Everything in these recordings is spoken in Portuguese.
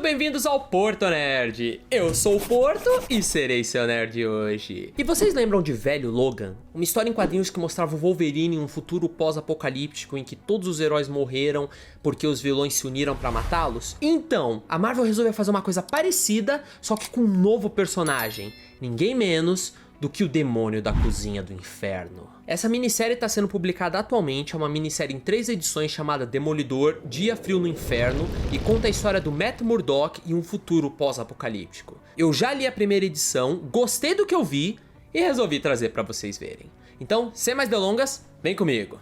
bem-vindos ao Porto Nerd! Eu sou o Porto e serei seu nerd hoje. E vocês lembram de Velho Logan? Uma história em quadrinhos que mostrava o Wolverine em um futuro pós-apocalíptico em que todos os heróis morreram porque os vilões se uniram pra matá-los? Então, a Marvel resolveu fazer uma coisa parecida, só que com um novo personagem. Ninguém menos do que o demônio da cozinha do inferno. Essa minissérie está sendo publicada atualmente, é uma minissérie em 3 edições chamada Demolidor, Dia Frio no Inferno, e conta a história do Matt Murdock em um futuro pós-apocalíptico. Eu já li a primeira edição, gostei do que eu vi e resolvi trazer para vocês verem. Então, sem mais delongas, vem comigo!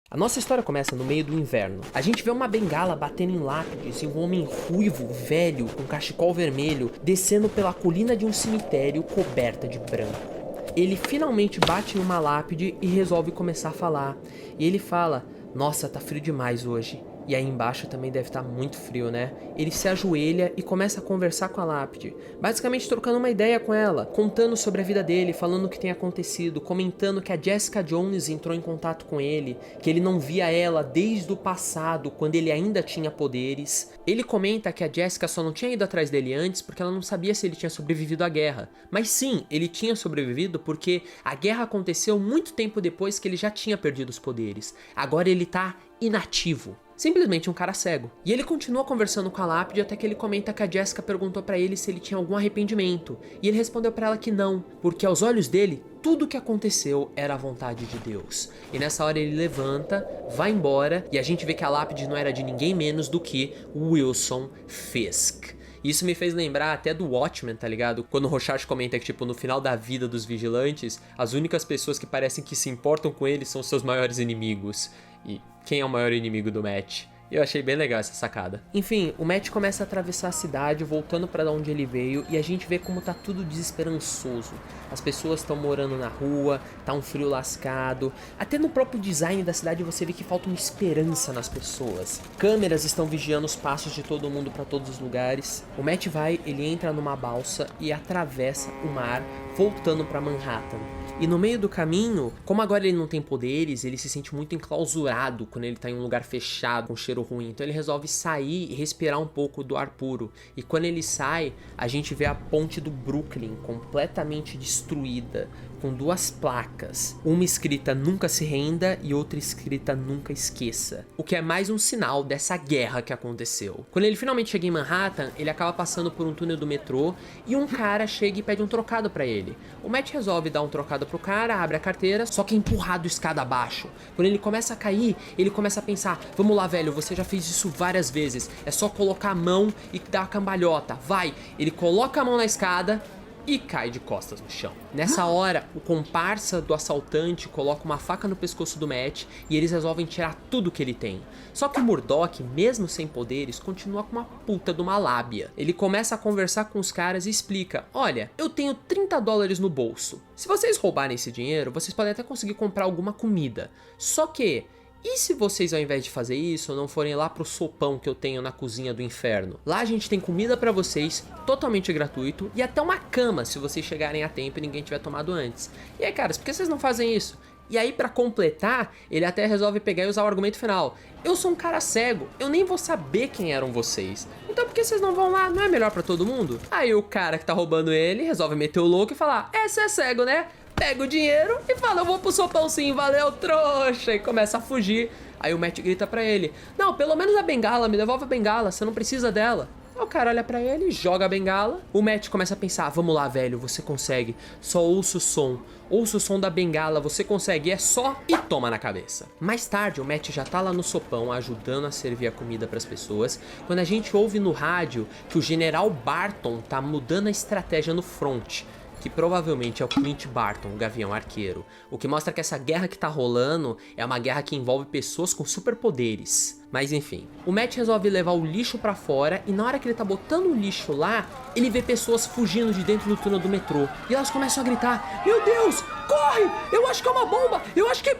A nossa história começa no meio do inverno. A gente vê uma bengala batendo em lápides e um homem ruivo, velho, com cachecol vermelho, descendo pela colina de um cemitério coberta de branco. Ele finalmente bate numa lápide e resolve começar a falar. E ele fala: "Nossa, tá frio demais hoje." E aí embaixo também deve estar muito frio, né? Ele se ajoelha e começa a conversar com a lápide, basicamente trocando uma ideia com ela, contando sobre a vida dele, falando o que tem acontecido, comentando que a Jessica Jones entrou em contato com ele, que ele não via ela desde o passado, quando ele ainda tinha poderes. Ele comenta que a Jessica só não tinha ido atrás dele antes porque ela não sabia se ele tinha sobrevivido à guerra. Mas sim, ele tinha sobrevivido porque a guerra aconteceu muito tempo depois que ele já tinha perdido os poderes. Agora ele tá inativo. Simplesmente um cara cego. E ele continua conversando com a lápide até que ele comenta que a Jessica perguntou pra ele se ele tinha algum arrependimento. E ele respondeu pra ela que não, porque aos olhos dele, tudo o que aconteceu era a vontade de Deus. E nessa hora ele levanta, vai embora, e a gente vê que a lápide não era de ninguém menos do que Wilson Fisk. Isso me fez lembrar até do Watchmen, tá ligado? Quando o Rorschach comenta que, tipo, no final da vida dos vigilantes, as únicas pessoas que parecem que se importam com ele são seus maiores inimigos. E quem é o maior inimigo do Matt? Eu achei bem legal essa sacada. Enfim, o Matt começa a atravessar a cidade, voltando pra onde ele veio, e a gente vê como tá tudo desesperançoso. As pessoas estão morando na rua, tá um frio lascado. Até no próprio design da cidade você vê que falta uma esperança nas pessoas. Câmeras estão vigiando os passos de todo mundo pra todos os lugares. O Matt ele entra numa balsa e atravessa o mar, voltando pra Manhattan. E no meio do caminho, como agora ele não tem poderes, ele se sente muito enclausurado quando ele tá em um lugar fechado, com cheiro ruim. Então ele resolve sair e respirar um pouco do ar puro. E quando ele sai, a gente vê a ponte do Brooklyn completamente destruída, com 2 placas. Uma escrita "Nunca se renda" e outra escrita "Nunca esqueça". O que é mais um sinal dessa guerra que aconteceu. Quando ele finalmente chega em Manhattan, ele acaba passando por um túnel do metrô e um cara chega e pede um trocado pra ele. O Matt resolve dar um trocado pro cara, abre a carteira, só que é empurrado escada abaixo. Quando ele começa a cair, ele começa a pensar: "Vamos lá, velho, você já fez isso várias vezes. É só colocar a mão e dar a cambalhota. Vai!" Ele coloca a mão na escada e cai de costas no chão. Nessa hora, o comparsa do assaltante coloca uma faca no pescoço do Matt e eles resolvem tirar tudo que ele tem. Só que o Murdock, mesmo sem poderes, continua com uma puta de uma lábia. Ele começa a conversar com os caras e explica: "Olha, eu tenho $30 no bolso. Se vocês roubarem esse dinheiro, vocês podem até conseguir comprar alguma comida. Só que e se vocês, ao invés de fazer isso, não forem lá pro sopão que eu tenho na cozinha do inferno? Lá a gente tem comida pra vocês, totalmente gratuito, e até uma cama se vocês chegarem a tempo e ninguém tiver tomado antes. E aí, caras, por que vocês não fazem isso?" E aí, pra completar, ele até resolve pegar e usar o argumento final: "Eu sou um cara cego, eu nem vou saber quem eram vocês. Então por que vocês não vão lá? Não é melhor pra todo mundo?" Aí o cara que tá roubando ele resolve meter o louco e falar: "Você é cego, né?" Pega o dinheiro e fala: "Eu vou pro sopão sim, valeu, trouxa!" E começa a fugir. Aí o Matt grita pra ele: "Não, pelo menos a bengala, me devolve a bengala, você não precisa dela." Aí o cara olha pra ele, joga a bengala. O Matt começa a pensar: "Vamos lá, velho, você consegue. Só ouça o som. Ouça o som da bengala, você consegue, é só..." E toma na cabeça. Mais tarde, o Matt já tá lá no sopão, ajudando a servir a comida pras pessoas, quando a gente ouve no rádio que o General Barton tá mudando a estratégia no front, que provavelmente é o Clint Barton, o Gavião Arqueiro. O que mostra que essa guerra que tá rolando é uma guerra que envolve pessoas com superpoderes. Mas enfim, o Matt resolve levar o lixo pra fora e na hora que ele tá botando o lixo lá, ele vê pessoas fugindo de dentro do túnel do metrô. E elas começam a gritar: "Meu Deus, corre! Eu acho que é uma bomba! Eu acho que..."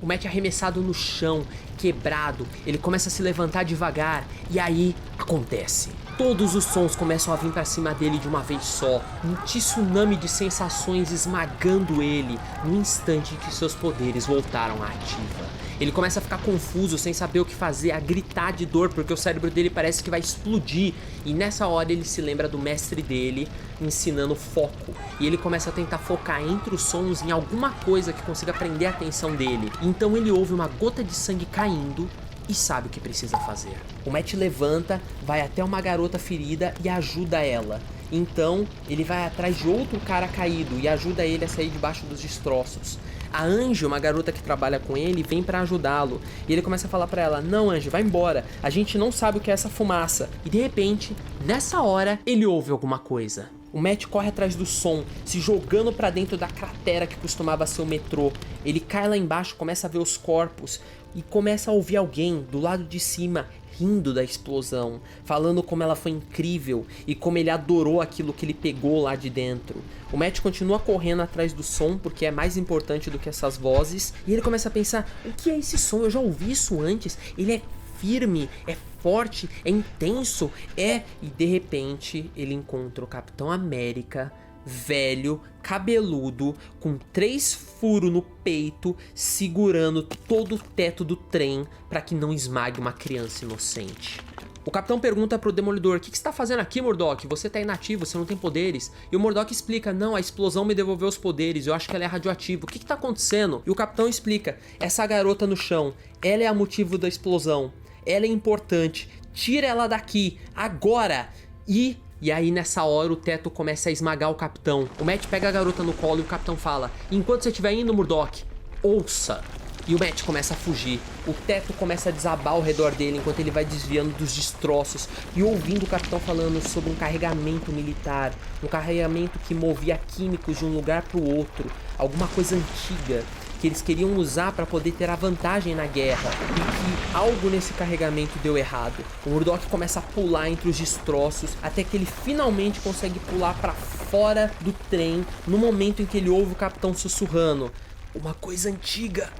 O Matt é arremessado no chão, quebrado, ele começa a se levantar devagar, e aí acontece. Todos os sons começam a vir pra cima dele de uma vez só, um tsunami de sensações esmagando ele no instante em que seus poderes voltaram à ativa. Ele começa a ficar confuso, sem saber o que fazer, a gritar de dor, porque o cérebro dele parece que vai explodir. E nessa hora ele se lembra do mestre dele ensinando foco. E ele começa a tentar focar entre os sons em alguma coisa que consiga prender a atenção dele. Então ele ouve uma gota de sangue caindo e sabe o que precisa fazer. O Matt levanta, vai até uma garota ferida e ajuda ela. Então ele vai atrás de outro cara caído e ajuda ele a sair debaixo dos destroços. A Angie, uma garota que trabalha com ele, vem pra ajudá-lo. E ele começa a falar pra ela: não, Angie, vai embora. A gente não sabe o que é essa fumaça. E de repente, nessa hora, ele ouve alguma coisa. O Matt corre atrás do som, se jogando pra dentro da cratera que costumava ser o metrô. Ele cai lá embaixo, começa a ver os corpos e começa a ouvir alguém do lado de cima rindo da explosão, falando como ela foi incrível e como ele adorou aquilo que ele pegou lá de dentro. O Matt continua correndo atrás do som porque é mais importante do que essas vozes, e ele começa a pensar: o que é esse som? Eu já ouvi isso antes. Ele é firme, é forte, é intenso, e de repente ele encontra o Capitão América, velho, cabeludo, com 3 furos no peito, segurando todo o teto do trem para que não esmague uma criança inocente. O capitão pergunta pro Demolidor: o que você tá fazendo aqui, Murdock? Você tá inativo, você não tem poderes. E o Murdock explica: não, a explosão me devolveu os poderes, eu acho que ela é radioativa. O que tá acontecendo? E o capitão explica: essa garota no chão, ela é o motivo da explosão. Ela é importante, tira ela daqui, agora! E aí nessa hora o teto começa a esmagar o capitão. O Matt pega a garota no colo e o capitão fala: enquanto você estiver indo, Murdock, ouça. E o Matt começa a fugir. O teto começa a desabar ao redor dele enquanto ele vai desviando dos destroços e ouvindo o capitão falando sobre um carregamento militar, um carregamento que movia químicos de um lugar para o outro, alguma coisa antiga que eles queriam usar para poder ter a vantagem na guerra, e que algo nesse carregamento deu errado. O Murdock começa a pular entre os destroços até que ele finalmente consegue pular para fora do trem no momento em que ele ouve o capitão sussurrando: uma coisa antiga.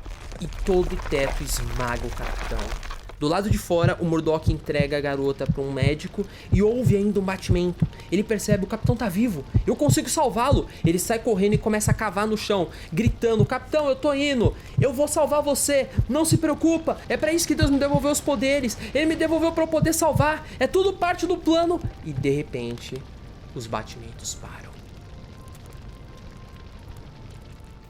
E todo o teto esmaga o capitão. Do lado de fora, o Murdock entrega a garota para um médico e ouve ainda um batimento. Ele percebe: o capitão tá vivo, eu consigo salvá-lo. Ele sai correndo e começa a cavar no chão, gritando: capitão, eu tô indo, eu vou salvar você, não se preocupa, é para isso que Deus me devolveu os poderes, ele me devolveu para eu poder salvar, é tudo parte do plano. E de repente, os batimentos param.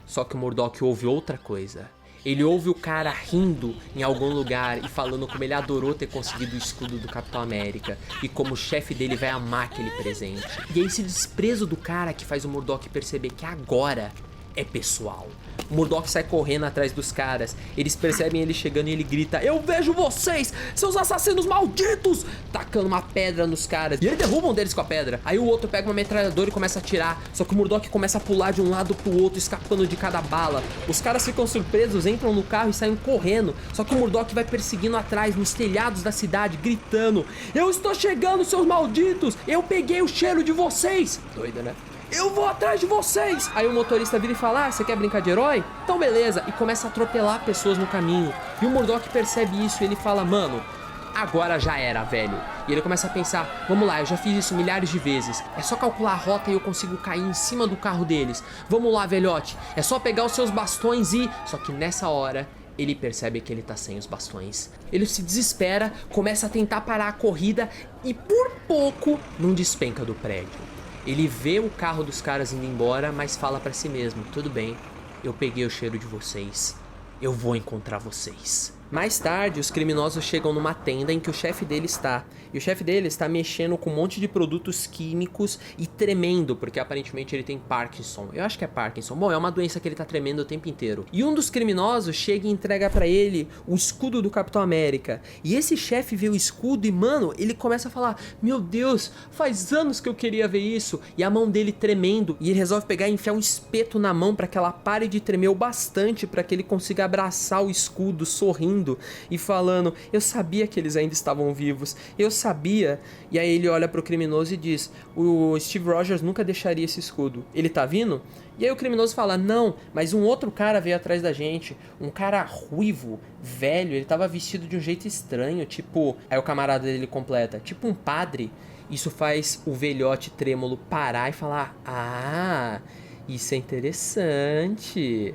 Só que o Murdock ouve outra coisa. Ele ouve o cara rindo em algum lugar e falando como ele adorou ter conseguido o escudo do Capitão América e como o chefe dele vai amar aquele presente. E é esse desprezo do cara que faz o Murdock perceber que agora é pessoal. O Murdock sai correndo atrás dos caras. Eles percebem ele chegando e ele grita: eu vejo vocês, seus assassinos malditos! Tacando uma pedra nos caras. E ele derruba um deles com a pedra. Aí o outro pega uma metralhadora e começa a atirar. Só que o Murdock começa a pular de um lado pro outro, escapando de cada bala. Os caras ficam surpresos, entram no carro e saem correndo. Só que o Murdock vai perseguindo atrás, nos telhados da cidade, gritando: eu estou chegando, seus malditos! Eu peguei o cheiro de vocês! Doida, né? Eu vou atrás de vocês! Aí o motorista vira e fala: ah, você quer brincar de herói? Então beleza. E começa a atropelar pessoas no caminho. E o Murdock percebe isso e ele fala: mano, agora já era, velho. E ele começa a pensar: vamos lá, eu já fiz isso milhares de vezes. É só calcular a rota e eu consigo cair em cima do carro deles. Vamos lá, velhote. É só pegar os seus bastões e... Só que nessa hora ele percebe que ele tá sem os bastões. Ele se desespera, começa a tentar parar a corrida e por pouco não despenca do prédio. Ele vê o carro dos caras indo embora, mas fala pra si mesmo: tudo bem, eu peguei o cheiro de vocês, eu vou encontrar vocês. Mais tarde, os criminosos chegam numa tenda em que o chefe dele está. E o chefe dele está mexendo com um monte de produtos químicos e tremendo, porque aparentemente ele tem Parkinson. Eu acho que é Parkinson. Bom, é uma doença que ele tá tremendo o tempo inteiro. E um dos criminosos chega e entrega pra ele o escudo do Capitão América. E esse chefe vê o escudo e, mano, ele começa a falar: meu Deus, faz anos que eu queria ver isso. E a mão dele tremendo. E ele resolve pegar e enfiar um espeto na mão pra que ela pare de tremer o bastante pra que ele consiga abraçar o escudo sorrindo chorando e falando: eu sabia que eles ainda estavam vivos, eu sabia. E aí ele olha pro criminoso e diz: o Steve Rogers nunca deixaria esse escudo, ele tá vindo? E aí o criminoso fala: não, mas um outro cara veio atrás da gente, um cara ruivo, velho, ele tava vestido de um jeito estranho, tipo... Aí o camarada dele completa: tipo um padre. Isso faz o velhote trêmulo parar e falar: ah, isso é interessante.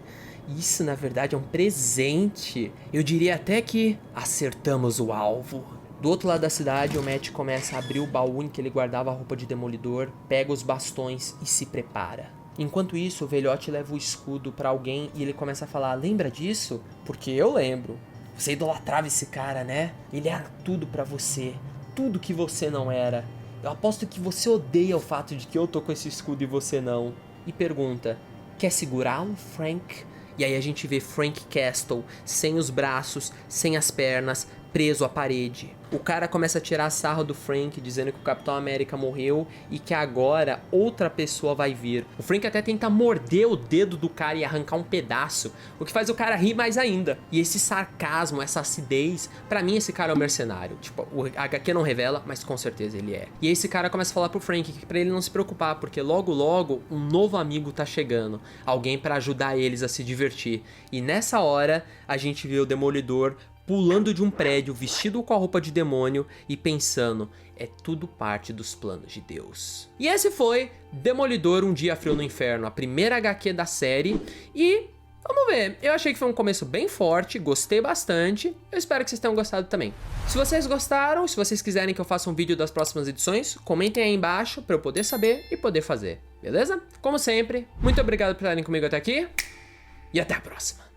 Isso, na verdade, é um presente. Eu diria até que acertamos o alvo. Do outro lado da cidade, o Matt começa a abrir o baú em que ele guardava a roupa de demolidor, pega os bastões e se prepara. Enquanto isso, o velhote leva o escudo pra alguém e ele começa a falar: lembra disso? Porque eu lembro. Você idolatrava esse cara, né? Ele era tudo pra você. Tudo que você não era. Eu aposto que você odeia o fato de que eu tô com esse escudo e você não. E pergunta: quer segurá-lo, Frank? E aí a gente vê Frank Castle, sem os braços, sem as pernas, preso à parede. O cara começa a tirar sarro do Frank, dizendo que o Capitão América morreu e que agora outra pessoa vai vir. O Frank até tenta morder o dedo do cara e arrancar um pedaço, o que faz o cara rir mais ainda. E esse sarcasmo, essa acidez, pra mim esse cara é um mercenário. Tipo, o HQ não revela, mas com certeza ele é. E aí esse cara começa a falar pro Frank que pra ele não se preocupar, porque logo logo um novo amigo tá chegando. Alguém pra ajudar eles a se divertir. E nessa hora a gente vê o Demolidor pulando de um prédio, vestido com a roupa de demônio e pensando: é tudo parte dos planos de Deus. E esse foi Demolidor, Um Dia Frio no Inferno, a primeira HQ da série. E vamos ver, eu achei que foi um começo bem forte, gostei bastante, eu espero que vocês tenham gostado também. Se vocês gostaram, se vocês quiserem que eu faça um vídeo das próximas edições, comentem aí embaixo pra eu poder saber e poder fazer, beleza? Como sempre, muito obrigado por estarem comigo até aqui e até a próxima.